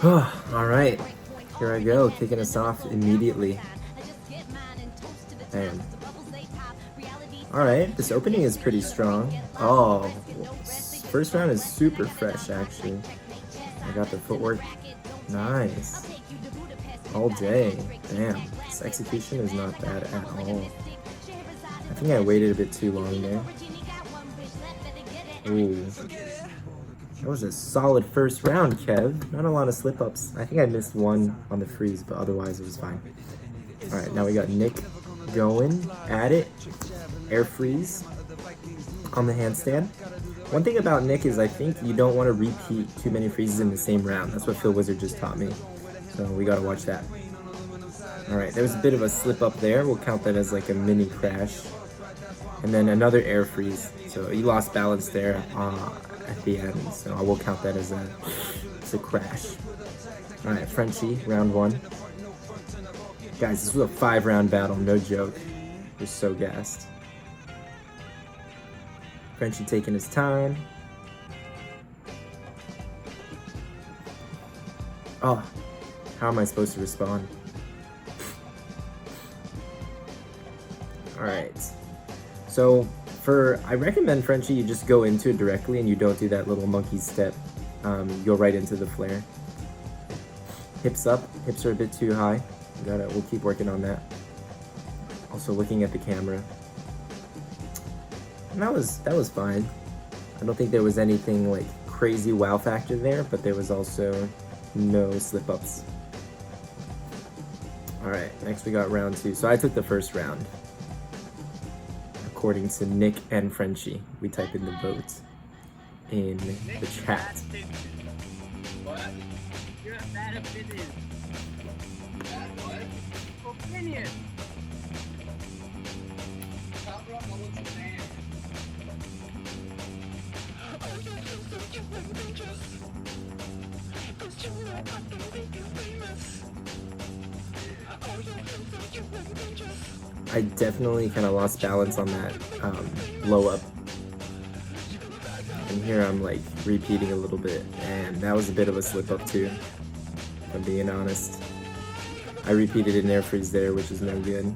Alright, here I go, kicking us off immediately. Damn. Alright, this opening is pretty strong. Oh, first round is super fresh actually. I got the footwork. Nice. All day. Damn, this execution is not bad at all. I think I waited a bit too long there. Ooh. That was a solid first round, Kev. Not a lot of slip-ups. I think I missed one on the freeze, but otherwise it was fine. Alright, now we got Nick going at it. Air freeze on the handstand. One thing about Nick is I think you don't want to repeat too many freezes in the same round. That's what Phil Wizard just taught me. So we gotta watch that. Alright, there was a bit of a slip up there. We'll count that as like a mini crash. And then another air freeze. So he lost balance there at the end. So I will count that as a crash. Alright, Frenchy, round one. Guys, this was a 5-round battle, no joke. We're so gassed. Frenchy taking his time. Oh, how am I supposed to respond? Alright. So, I recommend Frenchy, you just go into it directly and you don't do that little monkey step. You go right into the flare. Hips up, hips are a bit too high. We'll keep working on that. Also looking at the camera. And that was fine. I don't think there was anything like crazy wow factor there, but there was also no slip-ups. Alright, next we got round 2. So I took the first round. According to Nick and Frenchy. We type in the votes in the chat. What? You're a bad opinion. Bad what? Opinion. Top rock, no one's a fan. I definitely kind of lost balance on that blow up. And here I'm like repeating a little bit, and that was a bit of a slip up too, if I'm being honest. I repeated an air freeze there, which is no good.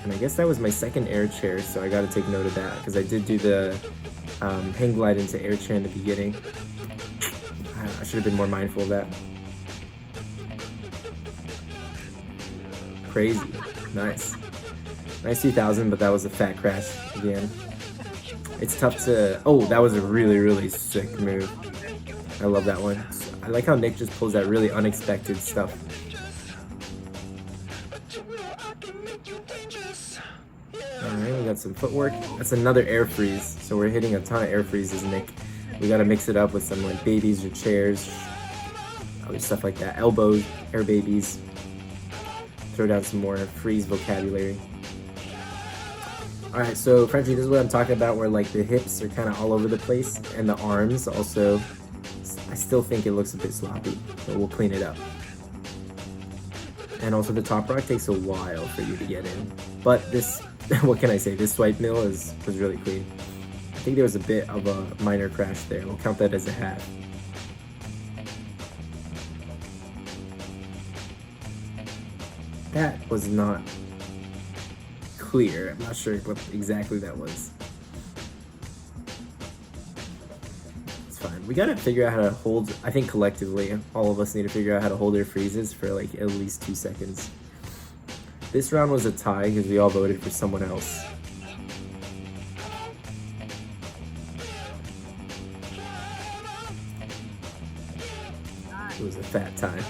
And I guess that was my second air chair, so I gotta take note of that, because I did do the hang glide into air chair in the beginning. I should have been more mindful of that. Crazy. Nice. Nice 2000, but that was a fat crash again. It's tough to... Oh, that was a really, really sick move. I love that one. I like how Nick just pulls that really unexpected stuff. Alright, we got some footwork. That's another air freeze. So we're hitting a ton of air freezes, Nick. We gotta mix it up with some like babies or chairs. Other stuff like that. Elbows, air babies. Throw down some more freeze vocabulary. Alright, so Frenchy, this is what I'm talking about, where like the hips are kind of all over the place, and the arms also, I still think it looks a bit sloppy, but we'll clean it up. And also the top rock takes a while for you to get in. But this, what can I say, this swipe mill was really clean. I think there was a bit of a minor crash there. We'll count that as a half. That was not clear. I'm not sure what exactly that was. It's fine. We gotta figure out how to hold, I think collectively, all of us need to figure out how to hold our freezes for like at least 2 seconds. This round was a tie because we all voted for someone else. It was a fat tie.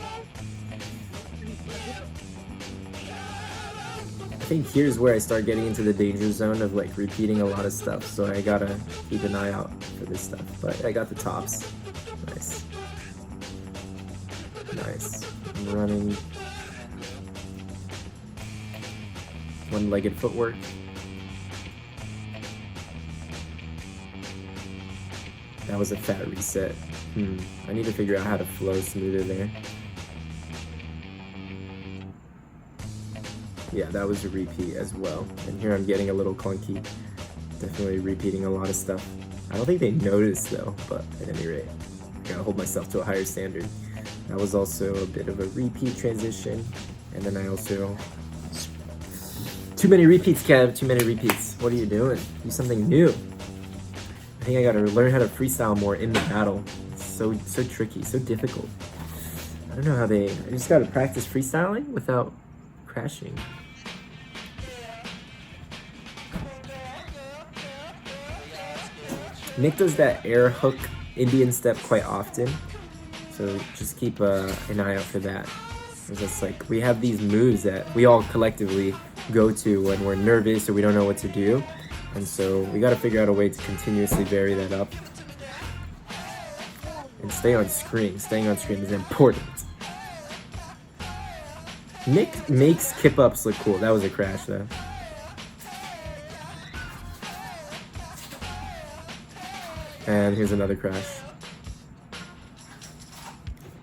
I think here's where I start getting into the danger zone of like repeating a lot of stuff, so I gotta keep an eye out for this stuff. But I got the tops. Nice. Nice. I'm running one-legged footwork. That was a fat reset. I need to figure out how to flow smoother there. Yeah, that was a repeat as well. And here I'm getting a little clunky. Definitely repeating a lot of stuff. I don't think they noticed though, but at any rate. gotta hold myself to a higher standard. That was also a bit of a repeat transition. And then I also... Too many repeats, Kev. Too many repeats. What are you doing? Do something new. I think I gotta learn how to freestyle more in the battle. It's so tricky, so difficult. I don't know how I just gotta practice freestyling without crashing. Nick does that air hook Indian step quite often, so just keep an eye out for that. It's just like we have these moves that we all collectively go to when we're nervous or we don't know what to do, and so we got to figure out a way to continuously vary that up and stay on screen. Staying on screen is important. Nick makes kip ups look cool. That was a crash though. And here's another crash.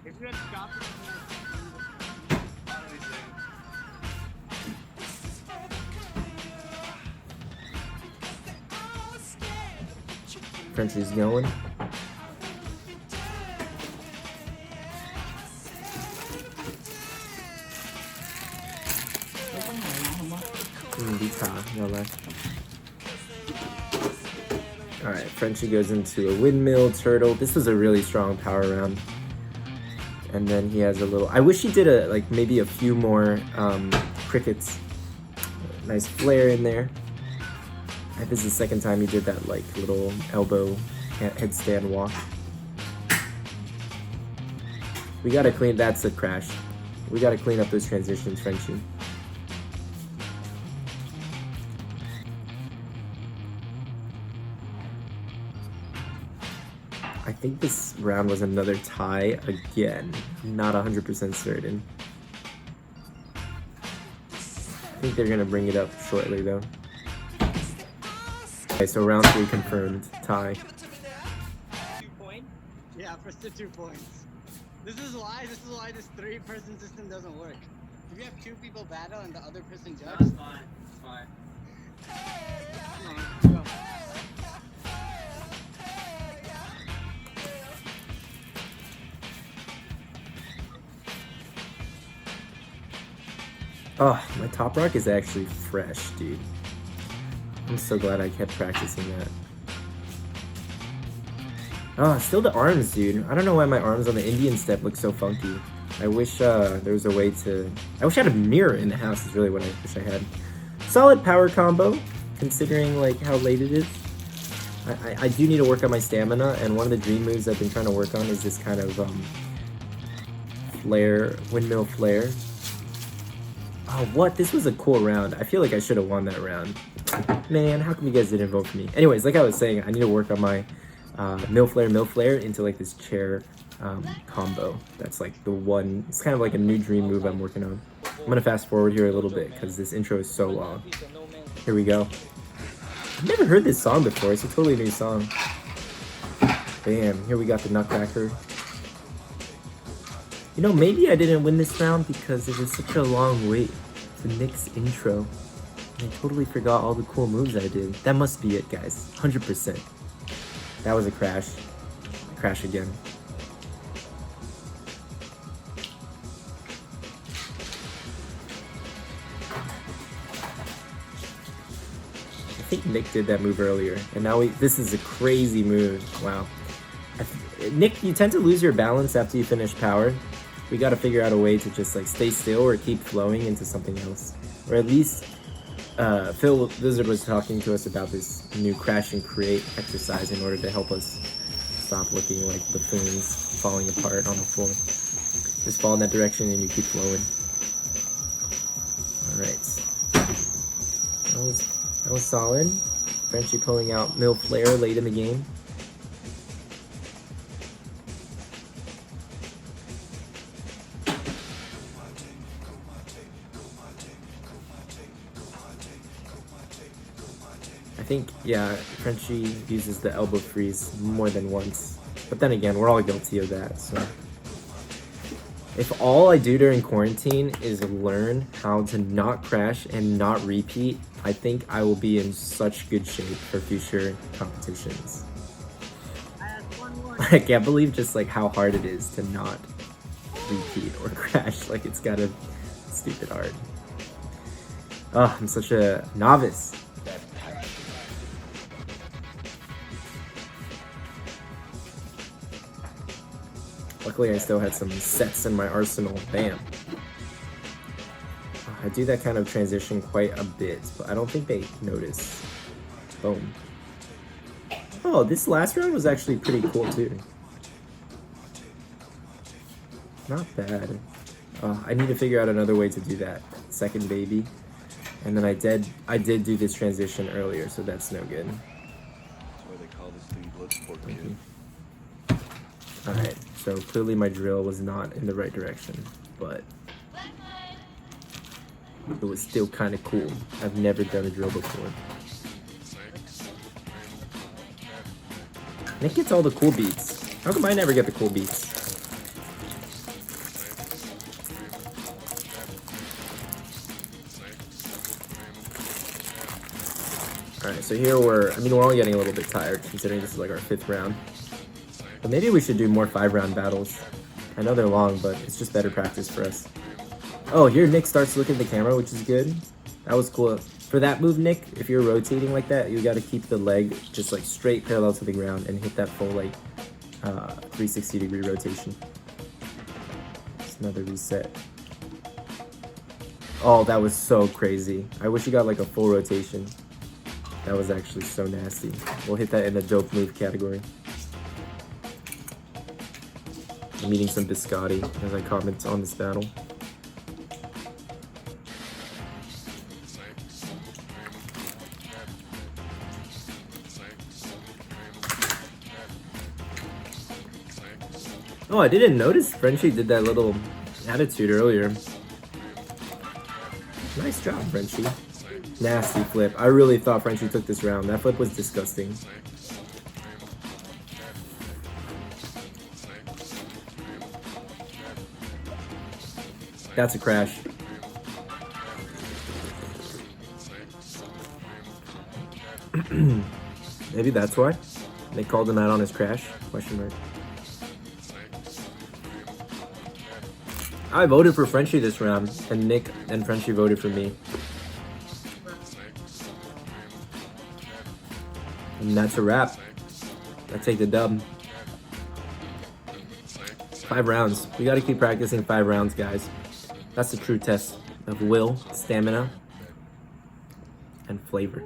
If you had stopped Frenchy's going. Alright, Frenchy goes into a windmill, turtle. This was a really strong power round. And then he has a little... I wish he did maybe a few more crickets. Nice flare in there. I think this is the second time he did that little elbow headstand walk. We gotta clean... That's a crash. We gotta clean up those transitions, Frenchy. I think this round was another tie again. Not 100% certain. I think they're gonna bring it up shortly though. Okay, so round 3 confirmed. Tie. 2 points? Yeah, first to 2 points. This is why this 3-person system doesn't work. If you have 2 people battle and the other person judges. That's fine. It's fine. Come on, go. Oh, my top rock is actually fresh, dude. I'm so glad I kept practicing that. Oh, still the arms, dude. I don't know why my arms on the Indian step look so funky. I wish there was a way to... I wish I had a mirror in the house is really what I wish I had. Solid power combo, considering how late it is. I do need to work on my stamina, and one of the dream moves I've been trying to work on is this kind of flare, windmill flare. Oh, what? This was a cool round. I feel like I should have won that round. Man, how come you guys didn't vote for me? Anyways, like I was saying, I need to work on my mill flare into this chair combo. That's the one. It's kind of like a new dream move I'm working on. I'm gonna fast forward here a little bit because this intro is so long. Here we go. I've never heard this song before. It's a totally new song. Bam, here we got the Nutcracker. You know, maybe I didn't win this round because it was such a long wait to Nick's intro. And I totally forgot all the cool moves I did. That must be it, guys. 100%. That was a crash. Crash again. I think Nick did that move earlier. And now this is a crazy move. Wow. Nick, you tend to lose your balance after you finish power. We gotta figure out a way to just stay still or keep flowing into something else. Or at least Phil Lizard was talking to us about this new crash and create exercise in order to help us stop looking like buffoons falling apart on the floor. Just fall in that direction and you keep flowing. Alright. That was solid. Frenchy pulling out mill flare late in the game. I think, yeah, Frenchy uses the elbow freeze more than once. But then again, we're all guilty of that, so. If all I do during quarantine is learn how to not crash and not repeat, I think I will be in such good shape for future competitions. I have one more. I can't believe just like how hard it is to not repeat or crash. Like it's gotta stupid hard. Oh, I'm such a novice. Luckily, I still had some sets in my arsenal. Bam. I do that kind of transition quite a bit, but I don't think they notice. Boom. Oh, this last round was actually pretty cool too. Not bad. I need to figure out another way to do that. Second baby. And then I did do this transition earlier, so that's no good. That's why they call this thing Bloodsport, kid. Alright, so clearly my drill was not in the right direction, but it was still kind of cool. I've never done a drill before. Nick gets all the cool beats. How come I never get the cool beats? Alright, so here we're all getting a little bit tired considering this is like our 5th round. But maybe we should do more 5-round battles. I know they're long, but it's just better practice for us. Oh, here Nick starts to look at the camera, which is good. That was cool. For that move, Nick, if you're rotating like that, you gotta keep the leg just like straight parallel to the ground and hit that full like 360-degree rotation. Just another reset. Oh, that was so crazy. I wish you got like a full rotation. That was actually so nasty. We'll hit that in the dope move category. I'm eating some biscotti as I comment on this battle. Oh, I didn't notice Frenchy did that little attitude earlier. Nice job, Frenchy. Nasty flip. I really thought Frenchy took this round. That flip was disgusting. That's a crash. Maybe that's why they called him out on his crash? Question mark. I voted for Frenchy this round, and Nick and Frenchy voted for me. And that's a wrap. I take the dub. 5 rounds. We gotta keep practicing 5 rounds, guys. That's the true test of will, stamina, and flavor.